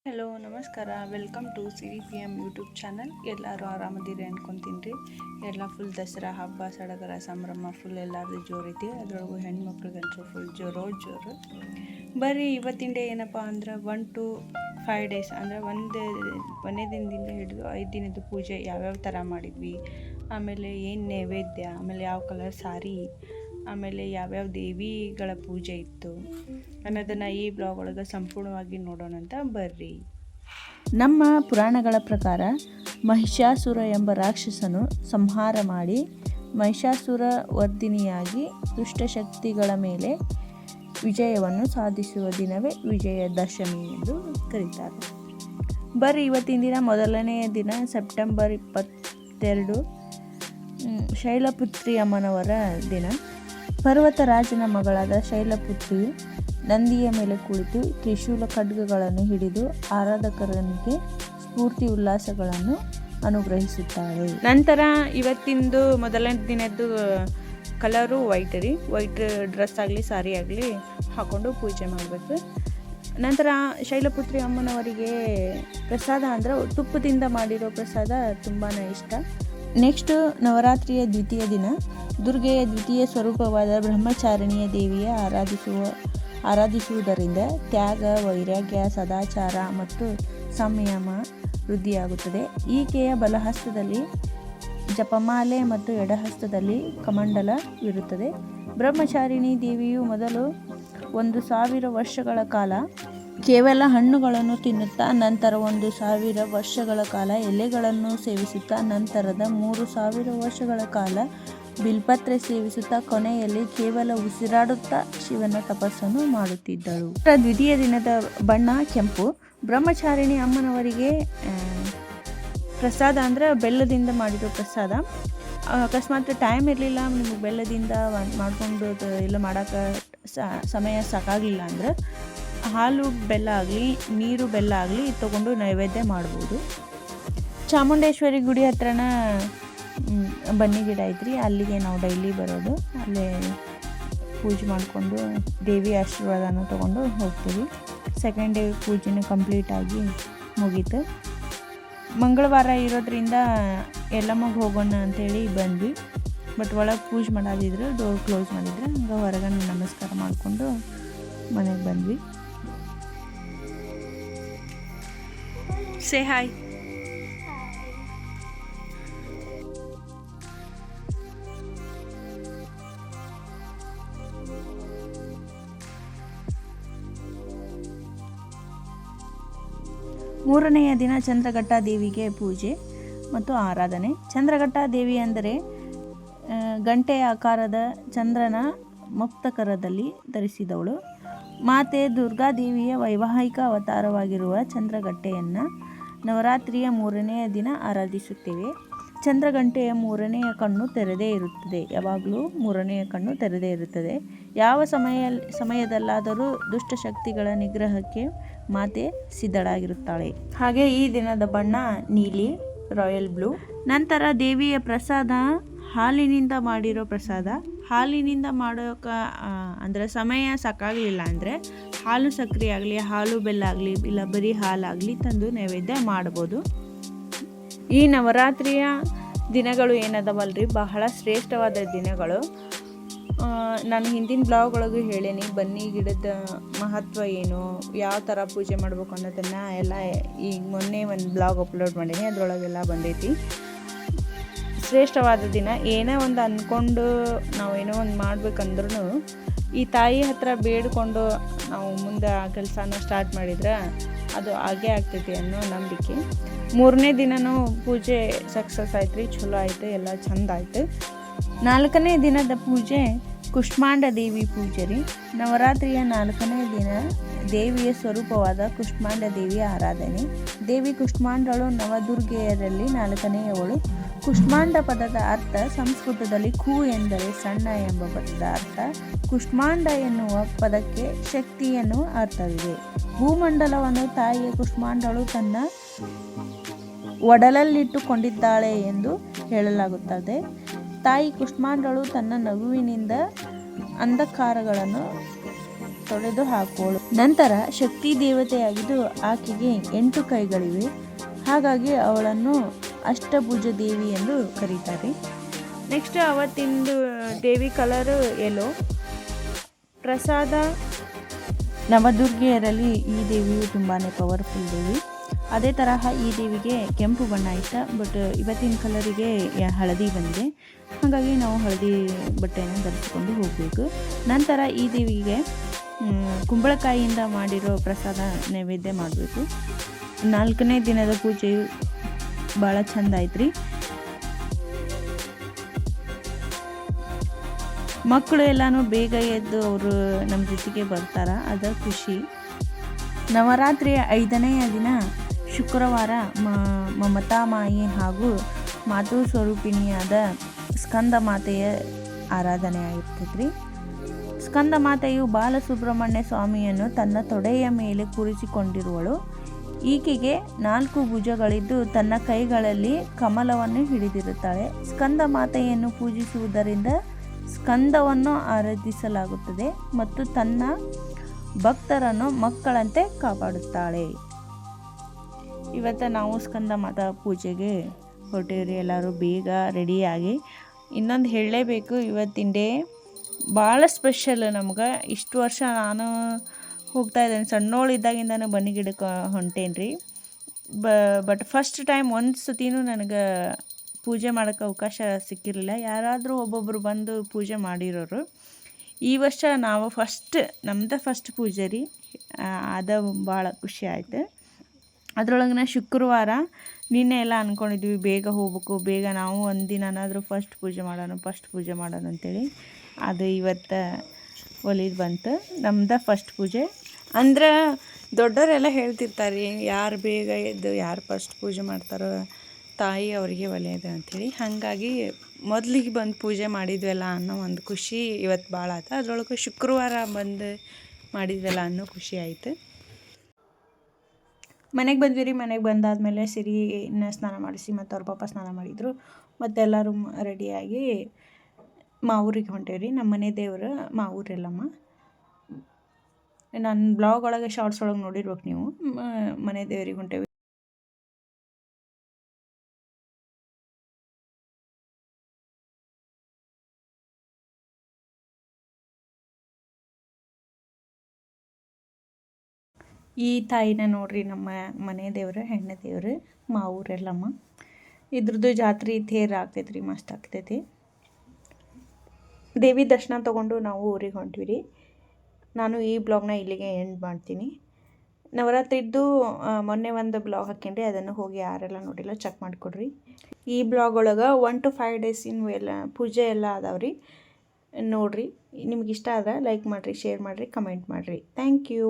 Hello ನಮಸ್ಕಾರ, welcome to Siri P M YouTube channel. ಎಲ್ಲರೂ ಆರಾಮದಿರಿ ಅನ್ಕೊತೀನಿ ರೀ. ಎಲ್ಲ ಫುಲ್ ದಸರಾ ಹಬ್ಬ ಸಡಗರ ಸಂಭ್ರಮ ಫುಲ್ ಎಲ್ಲರದು ಜೋರೈತಿ. ಅದರೊಳಗೂ ಹೆಣ್ಮಕ್ಳಿಗಂತೂ ಫುಲ್ ಜೋರು. ಬರ್ರಿ ಇವತ್ತಿನ ಡೇ ಏನಪ್ಪ ಅಂದ್ರೆ 1 to 5 days ಅಂದರೆ ಒಂದೇ ದಿನದಿಂದ ಹಿಡಿದು 5 ದಿನದ ಪೂಜೆ ಯಾವ್ಯಾವ ಥರ ಮಾಡಿದ್ವಿ, ಆಮೇಲೆ ಏನು ನೈವೇದ್ಯ, ಆಮೇಲೆ ಯಾವ ಕಲರ್ ಸಾರಿ, ಆಮೇಲೆ ಯಾವ್ಯಾವ ದೇವಿಗಳ ಪೂಜೆ ಇತ್ತು ಅನ್ನೋದನ್ನು ಈ ಬ್ಲಾಗ್ ಒಳಗೆ ಸಂಪೂರ್ಣವಾಗಿ ನೋಡೋಣ ಅಂತ ಬರ್ರಿ. ನಮ್ಮ ಪುರಾಣಗಳ ಪ್ರಕಾರ ಮಹಿಷಾಸುರ ಎಂಬ ರಾಕ್ಷಸನು ಸಂಹಾರ ಮಾಡಿ ಮಹಿಷಾಸುರ ವರ್ಧಿನಿಯಾಗಿ ದುಷ್ಟಶಕ್ತಿಗಳ ಮೇಲೆ ವಿಜಯವನ್ನು ಸಾಧಿಸುವ ದಿನವೇ ವಿಜಯದಶಮಿ ಎಂದು ಕರೀತಾರೆ. ಬರ್ರಿ ಇವತ್ತಿನ ದಿನ ಮೊದಲನೆಯ ದಿನ ಸೆಪ್ಟೆಂಬರ್ 22 ಶೈಲಪುತ್ರಿ ಅಮ್ಮನವರ ದಿನ. ಪರ್ವತರಾಜನ ಮಗಳಾದ ಶೈಲಪುತ್ರಿಯು ನಂದಿಯ ಮೇಲೆ ಕುಳಿತು ತ್ರಿಶೂಲ ಖಡ್ಗಗಳನ್ನು ಹಿಡಿದು ಆರಾಧಕರನಿಗೆ ಸ್ಫೂರ್ತಿ ಉಲ್ಲಾಸಗಳನ್ನು ಅನುಗ್ರಹಿಸುತ್ತಾಳೆ. ನಂತರ ಇವತ್ತಿಂದು ಮೊದಲನೇ ದಿನದ್ದು ಕಲರು ವೈಟ್ ರೀ. ವೈಟ್ ಡ್ರೆಸ್ ಆಗಲಿ ಸಾರಿ ಆಗಲಿ ಹಾಕ್ಕೊಂಡು ಪೂಜೆ ಮಾಡಬೇಕು. ನಂತರ ಶೈಲಪುತ್ರಿ ಅಮ್ಮನವರಿಗೆ ಪ್ರಸಾದ ಅಂದರೆ ತುಪ್ಪದಿಂದ ಮಾಡಿರೋ ಪ್ರಸಾದ ತುಂಬಾ ಇಷ್ಟ. ನೆಕ್ಸ್ಟು ನವರಾತ್ರಿಯ ದ್ವಿತೀಯ ದಿನ ದುರ್ಗೆಯ ದ್ವಿತೀಯ ಸ್ವರೂಪವಾದ ಬ್ರಹ್ಮಚಾರಿಣಿಯ ದೇವಿಯ ಆರಾಧಿಸುವುದರಿಂದ ತ್ಯಾಗ, ವೈರಾಗ್ಯ, ಸದಾಚಾರ ಮತ್ತು ಸಂಯಮ ವೃದ್ಧಿಯಾಗುತ್ತದೆ. ಈಕೆಯ ಬಲಹಸ್ತದಲ್ಲಿ ಜಪಮಾಲೆ ಮತ್ತು ಎಡಹಸ್ತದಲ್ಲಿ ಕಮಂಡಲವಿರುತ್ತದೆ. ಬ್ರಹ್ಮಚಾರಿಣಿ ದೇವಿಯು ಮೊದಲು 1000 ವರ್ಷಗಳ ಕಾಲ ಕೇವಲ ಹಣ್ಣುಗಳನ್ನು ತಿನ್ನುತ್ತಾ, ನಂತರ 1000 ವರ್ಷಗಳ ಕಾಲ ಎಲೆಗಳನ್ನು ಸೇವಿಸುತ್ತಾ, ನಂತರದ 3000 ವರ್ಷಗಳ ಕಾಲ ಬಿಲ್ಪತ್ರೆ ಸೇವಿಸುತ್ತಾ, ಕೊನೆಯಲ್ಲಿ ಕೇವಲ ಉಸಿರಾಡುತ್ತಾ ಶಿವನ ತಪಸ್ಸನ್ನು ಮಾಡುತ್ತಿದ್ದಳು. ದ್ವಿತೀಯ ದಿನದ ಬಣ್ಣ ಕೆಂಪು. ಬ್ರಹ್ಮಚಾರಿಣಿ ಅಮ್ಮನವರಿಗೆ ಪ್ರಸಾದ ಅಂದರೆ ಬೆಲ್ಲದಿಂದ ಮಾಡಿರೋ ಪ್ರಸಾದ. ಅಕಸ್ಮಾತ್ ಟೈಮ್ ಇರಲಿಲ್ಲ, ನಿಮಗೆ ಬೆಲ್ಲದಿಂದ ಮಾಡ್ಕೊಂಡು ಎಲ್ಲ ಮಾಡೋಕ್ಕೆ ಸಮಯ ಸಾಕಾಗಲಿಲ್ಲ ಅಂದ್ರೆ ಹಾಲು ಬೆಲ್ಲ ಆಗಲಿ ನೀರು ಬೆಲ್ಲ ಆಗಲಿ ತೊಗೊಂಡು ನೈವೇದ್ಯ ಮಾಡ್ಬೋದು. ಚಾಮುಂಡೇಶ್ವರಿ ಗುಡಿ ಹತ್ರನ ಬನ್ನಿ ಗಿಡ ಐತ್ರಿ, ಅಲ್ಲಿಗೆ ನಾವು ಡೈಲಿ ಬರೋದು. ಅಲ್ಲೇ ಪೂಜೆ ಮಾಡಿಕೊಂಡು ದೇವಿ ಆಶೀರ್ವಾದನ ತೊಗೊಂಡು ಹೋಗ್ತೀವಿ. ಸೆಕೆಂಡ್ ಡೇ ಪೂಜೆನೂ ಕಂಪ್ಲೀಟಾಗಿ ಮುಗೀತು. ಮಂಗಳವಾರ ಇರೋದ್ರಿಂದ ಎಲ್ಲಮ್ಮಗೆ ಹೋಗೋಣ ಅಂಥೇಳಿ ಬಂದ್ವಿ. ಬಟ್ ಒಳಗೆ ಪೂಜೆ ಮಾಡೋದಿದ್ರೆ ಡೋರ್ ಕ್ಲೋಸ್ ಮಾಡಿದ್ರೆ ಹಂಗೆ ಹೊರಗೆ ನಮಸ್ಕಾರ ಮಾಡಿಕೊಂಡು ಮನೆಗೆ ಬಂದ್ವಿ. Say hi. ಮೂರನೆಯ ದಿನ ಚಂದ್ರಘಟ್ಟ ದೇವಿಗೆ ಪೂಜೆ ಮತ್ತು ಆರಾಧನೆ. ಚಂದ್ರಘಟ್ಟ ದೇವಿ ಅಂದರೆ ಗಂಟೆಯ ಆಕಾರದ ಚಂದ್ರನ ಮುಕ್ತಕರದಲ್ಲಿ ಧರಿಸಿದವಳು. ಮಾತೆ ದುರ್ಗಾದೇವಿಯ ವೈವಾಹಿಕ ಅವತಾರವಾಗಿರುವ ಚಂದ್ರಘಟ್ಟೆಯನ್ನು ನವರಾತ್ರಿಯ 3ನೆಯ ದಿನ ಆರಾಧಿಸುತ್ತೇವೆ. ಚಂದ್ರಘಂಟೆಯ 3ನೆಯ ಕಣ್ಣು ತೆರೆದೇ ಇರುತ್ತದೆ. ಯಾವಾಗಲೂ 3ನೆಯ ಕಣ್ಣು ತೆರೆದೇ ಇರುತ್ತದೆ. ಯಾವ ಸಮಯದಲ್ಲಾದರೂ ದುಷ್ಟಶಕ್ತಿಗಳ ನಿಗ್ರಹಕ್ಕೆ ಮಾತೆ ಸಿದ್ಧಳಾಗಿರುತ್ತಾಳೆ. ಹಾಗೆ ಈ ದಿನದ ಬಣ್ಣ ನೀಲಿ, ರಾಯಲ್ ಬ್ಲೂ. ನಂತರ ದೇವಿಯ ಪ್ರಸಾದ ಹಾಲಿನಿಂದ ಮಾಡಿರೋ ಪ್ರಸಾದ. ಹಾಲಿನಿಂದ ಮಾಡೋಕೆ ಅಂದರೆ ಸಮಯ ಸಾಕಾಗಲಿಲ್ಲ ಅಂದರೆ ಹಾಲು ಸಕ್ಕರೆ ಆಗಲಿ, ಹಾಲು ಬೆಲ್ಲ ಆಗಲಿ, ಇಲ್ಲ ಬರೀ ಹಾಲಾಗಲಿ ತಂದು ನೈವೇದ್ಯ ಮಾಡ್ಬೋದು. ಈ ನವರಾತ್ರಿಯ ದಿನಗಳು ಏನದವಲ್ರಿ, ಬಹಳ ಶ್ರೇಷ್ಠವಾದ ದಿನಗಳು. ನಾನು ಹಿಂದಿನ ಬ್ಲಾಗ್ ಒಳಗೂ ಹೇಳೀನಿ ಬನ್ನಿ ಗಿಡದ ಮಹತ್ವ ಏನು, ಯಾವ ಥರ ಪೂಜೆ ಮಾಡ್ಬೇಕು ಅನ್ನೋದನ್ನು ಎಲ್ಲ ಈಗ ಮೊನ್ನೆ ಒಂದು ಬ್ಲಾಗ್ ಅಪ್ಲೋಡ್ ಮಾಡೀನಿ, ಅದರೊಳಗೆಲ್ಲ ಬಂದೈತಿ. ಶ್ರೇಷ್ಠವಾದ ದಿನ. ಏನೋ ಒಂದು ಅಂದ್ಕೊಂಡು ನಾವು ಏನೋ ಒಂದು ಮಾಡ್ಬೇಕಂದ್ರೂ ಈ ತಾಯಿ ಹತ್ರ ಬೇಡಿಕೊಂಡು ನಾವು ಮುಂದೆ ಆ ಕೆಲಸನ ಸ್ಟಾರ್ಟ್ ಮಾಡಿದ್ರೆ ಅದು ಹಾಗೇ ಆಗ್ತೈತಿ ಅನ್ನೋ ನಂಬಿಕೆ. 3ನೇ ದಿನವೂ ಪೂಜೆ ಸಕ್ಸಸ್ ಆಯ್ತು ರೀ, ಚಲೋ ಆಯಿತು, ಎಲ್ಲ ಚಂದ ಆಯಿತು. 4ನೇ ದಿನದ ಪೂಜೆ ಕುಷ್ಮಾಂಡ ದೇವಿ ಪೂಜೆ ರೀ. ನವರಾತ್ರಿಯ 4ನೇ ದಿನ ದೇವಿಯ ಸ್ವರೂಪವಾದ ಕುಷ್ಮಾಂಡ ದೇವಿಯ ಆರಾಧನೆ. ದೇವಿ ಕುಷ್ಮಾಂಡಳು ನವದುರ್ಗೆಯರಲ್ಲಿ 4ನೆಯವಳು. ಕುಷ್ಮಾಂಡ ಪದದ ಅರ್ಥ ಸಂಸ್ಕೃತದಲ್ಲಿ ಕು ಎಂದರೆ ಸಣ್ಣ ಎಂಬ ಪದದ ಅರ್ಥ. ಕುಷ್ಮಾಂಡ ಎನ್ನುವ ಪದಕ್ಕೆ ಶಕ್ತಿ ಎನ್ನುವ ಅರ್ಥವಿದೆ. ಭೂಮಂಡಲವನ್ನು ತಾಯಿಯ ಕುಷ್ಮಾಂಡಳು ತನ್ನ ಒಡಲಲ್ಲಿಟ್ಟುಕೊಂಡಿದ್ದಾಳೆ ಎಂದು ಹೇಳಲಾಗುತ್ತದೆ. ತಾಯಿ ಕುಷ್ಮಾಂಡಳು ತನ್ನ ನಗುವಿನಿಂದ ಅಂಧಕಾರಗಳನ್ನು ತೊಳೆದು ಹಾಕೋಳು. ನಂತರ ಶಕ್ತಿ ದೇವತೆಯಾಗಿದ್ದು ಆಕೆಗೆ 8 ಕೈಗಳಿವೆ. ಹಾಗಾಗಿ ಅವಳನ್ನು ಅಷ್ಟಭುಜ ದೇವಿ ಎಂದು ಕರೀತಾರೆ. ನೆಕ್ಸ್ಟ್ ಅವತ್ತಿಂದು ದೇವಿ ಕಲರು ಯೆಲ್ಲೋ. ಪ್ರಸಾದ ನವದುರ್ಗೆಯರಲ್ಲಿ ಈ ದೇವಿಯು ತುಂಬಾ ಪವರ್ಫುಲ್ ದೇವಿ. ಅದೇ ತರಹ ಈ ದೇವಿಗೆ ಕೆಂಪು ಬಣ್ಣ ಇಷ್ಟ, ಬಟ್ ಇವತ್ತಿನ ಕಲರಿಗೆ ಹಳದಿ ಬಂದಿದೆ. ಹಾಗಾಗಿ ನಾವು ಹಳದಿ ಬಟ್ಟೆಯನ್ನು ಧರಿಸಿಕೊಂಡು ಹೋಗಬೇಕು. ನಂತರ ಈ ದೇವಿಗೆ ಕುಂಬಳಕಾಯಿಯಿಂದ ಮಾಡಿರೋ ಪ್ರಸಾದ ನೈವೇದ್ಯ ಮಾಡಬೇಕು. 4ನೇ ದಿನದ ಪೂಜೆಯು ಭಾಳ ಚಂದ ಐತ್ರಿ. ಮಕ್ಕಳು ಎಲ್ಲನೂ ಬೇಗ ಎದ್ದು ಅವರು ನಮ್ಮ ಜೊತೆಗೆ ಬರ್ತಾರ, ಅದ ಖುಷಿ. ನವರಾತ್ರಿಯ 5ನೆಯ ದಿನ ಶುಕ್ರವಾರ ಮಮತಾಮಾಯಿ ಹಾಗೂ ಮಾತೃ ಸ್ವರೂಪಿಣಿಯಾದ ಸ್ಕಂದ ಮಾತೆಯ ಆರಾಧನೆ ಆಗಿರ್ತೈತ್ರಿ. ಸ್ಕಂದ ಮಾತೆಯು ಬಾಲಸುಬ್ರಹ್ಮಣ್ಯ ಸ್ವಾಮಿಯನ್ನು ತನ್ನ ತೊಡೆಯ ಮೇಲೆ ಕೂರಿಸಿಕೊಂಡಿರುವಳು. ಈಕೆಗೆ 4 ಭುಜಗಳಿದ್ದು ತನ್ನ ಕೈಗಳಲ್ಲಿ ಕಮಲವನ್ನು ಹಿಡಿದಿರುತ್ತಾಳೆ. ಸ್ಕಂದ ಮಾತೆಯನ್ನು ಪೂಜಿಸುವುದರಿಂದ ಸ್ಕಂದವನ್ನು ಆರಾಧಿಸಲಾಗುತ್ತದೆ ಮತ್ತು ತನ್ನ ಭಕ್ತರನ್ನು ಮಕ್ಕಳಂತೆ ಕಾಪಾಡುತ್ತಾಳೆ. ಇವತ್ತು ನಾವು ಸ್ಕಂದ ಮಾತಾ ಪೂಜೆಗೆ ಹೊರಟೇವ್ರಿ. ಎಲ್ಲರೂ ಬೇಗ ರೆಡಿಯಾಗಿ. ಇನ್ನೊಂದು ಹೇಳಲೇಬೇಕು, ಇವತ್ತಿನ ಡೇ ಭಾಳ ಸ್ಪೆಷಲ್ ನಮ್ಗೆ. ಇಷ್ಟು ವರ್ಷ ನಾನು ಹೋಗ್ತಾ ಇದ್ದೇನೆ, ಸಣ್ಣೋಳಿದ್ದಾಗಿಂದನೂ ಬನ್ನಿ ಗಿಡಕ್ಕೆ ಹೊಂಟೇನಿ ರೀ. ಬಟ್ ಫಸ್ಟ್ ಟೈಮ್ ಒಂದು ಸತಿನೂ ನನಗೆ ಪೂಜೆ ಮಾಡೋಕ್ಕೆ ಅವಕಾಶ ಸಿಕ್ಕಿರಲಿಲ್ಲ. ಯಾರಾದರೂ ಒಬ್ಬೊಬ್ಬರು ಬಂದು ಪೂಜೆ ಮಾಡಿರೋರು. ಈ ವರ್ಷ ನಾವು ನಮ್ದು ಫಸ್ಟ್ ಪೂಜೆ ರೀ. ಅದು ಭಾಳ ಖುಷಿ ಆಯಿತು. ಅದ್ರೊಳಗಿನ ಶುಕ್ರವಾರ ನಿನ್ನೆ ಎಲ್ಲ ಅಂದ್ಕೊಂಡಿದ್ವಿ ಬೇಗ ಹೋಗ್ಬೇಕು, ಬೇಗ ನಾವು ಒಂದಿನಾದ್ರೂ ಫಸ್ಟ್ ಪೂಜೆ ಮಾಡೋಣ ಅಂತೇಳಿ. ಅದು ಇವತ್ತು ಒಲಿದು ಬಂತು. ನಮ್ದು ಫಸ್ಟ್ ಪೂಜೆ ಅಂದ್ರೆ ದೊಡ್ಡವರೆಲ್ಲ ಹೇಳ್ತಿರ್ತಾರೆ, ಯಾರು ಬೇಗ ಎದ್ದು ಯಾರು ಫಸ್ಟ್ ಪೂಜೆ ಮಾಡ್ತಾರೋ ತಾಯಿ ಅವರಿಗೆ ಒಳ್ಳೆಯದು ಅಂಥೇಳಿ. ಹಾಗಾಗಿ ಮೊದಲಿಗೆ ಬಂದು ಪೂಜೆ ಮಾಡಿದ್ವಲ್ಲ ಅನ್ನೋ ಒಂದು ಖುಷಿ ಇವತ್ತು ಭಾಳ ಆಯ್ತು. ಅದರೊಳಗೆ ಶುಕ್ರವಾರ ಬಂದು ಮಾಡಿದ್ವಲ್ಲ ಅನ್ನೋ ಖುಷಿ ಆಯಿತು. ಮನೆಗೆ ಬಂದ್ವಿ ರೀ. ಮನೆಗೆ ಬಂದಾದಮೇಲೆ ಸಿರಿನ ಸ್ನಾನ ಮಾಡಿಸಿ ಮತ್ತು ಅವ್ರ ಪಾಪ ಸ್ನಾನ ಮಾಡಿದರು. ಮತ್ತೆಲ್ಲರೂ ರೆಡಿಯಾಗಿ ಮಾವೂರಿಗೆ ಹೊಂಟೇವ್ರಿ. ನಮ್ಮ ಮನೆ ದೇವರು ಮಾವೂರೆಲ್ಲಮ್ಮ. ನನ್ನ ಬ್ಲಾಗ್ ಒಳಗೆ ಶಾರ್ಟ್ಸ್ ಒಳಗೆ ನೋಡಿರ್ಬೇಕು ನೀವು. ಮನೆ ದೇವ್ರಿಗೆ ಹೊಂಟೇವಿ. ಈ ತಾಯಿನ ನೋಡ್ರಿ, ನಮ್ಮ ಮನೆ ದೇವರು, ಹೆಣ್ಣು ದೇವರು ಮಾವೂರೆಲ್ಲಮ್ಮ. ಇದ್ರದ್ದು ಜಾತ್ರೆ ತೇರು ಆಗ್ತೈತೆ ರೀ, ಮಸ್ತ್ ಆಗ್ತೈತಿ. ದೇವಿ ದರ್ಶನ ತೊಗೊಂಡು ನಾವು ಊರಿಗೆ ಹೊಂಟ್ವಿ ರೀ. ನಾನು ಈ ಬ್ಲಾಗ್ನ ಇಲ್ಲಿಗೆ ಎಂಡ್ ಮಾಡ್ತೀನಿ. ನವರಾತ್ರಿದ್ದು ಮೊನ್ನೆ ಒಂದು ಬ್ಲಾಗ್ ಹಾಕೇನ್ರಿ, ಅದನ್ನು ಹೋಗಿ ಯಾರೆಲ್ಲ ನೋಡಿಲ್ಲ ಚೆಕ್ ಮಾಡಿಕೊಡ್ರಿ. ಈ ಬ್ಲಾಗ್ ಒಳಗೆ 1 to 5 days ಎಲ್ಲ ಪೂಜೆ ಎಲ್ಲ ಅದಾವ್ರಿ, ನೋಡಿರಿ. ನಿಮ್ಗೆ ಇಷ್ಟ ಆದ್ರೆ ಲೈಕ್ ಮಾಡಿರಿ, ಶೇರ್ ಮಾಡಿರಿ, ಕಮೆಂಟ್ ಮಾಡಿರಿ. Thank you.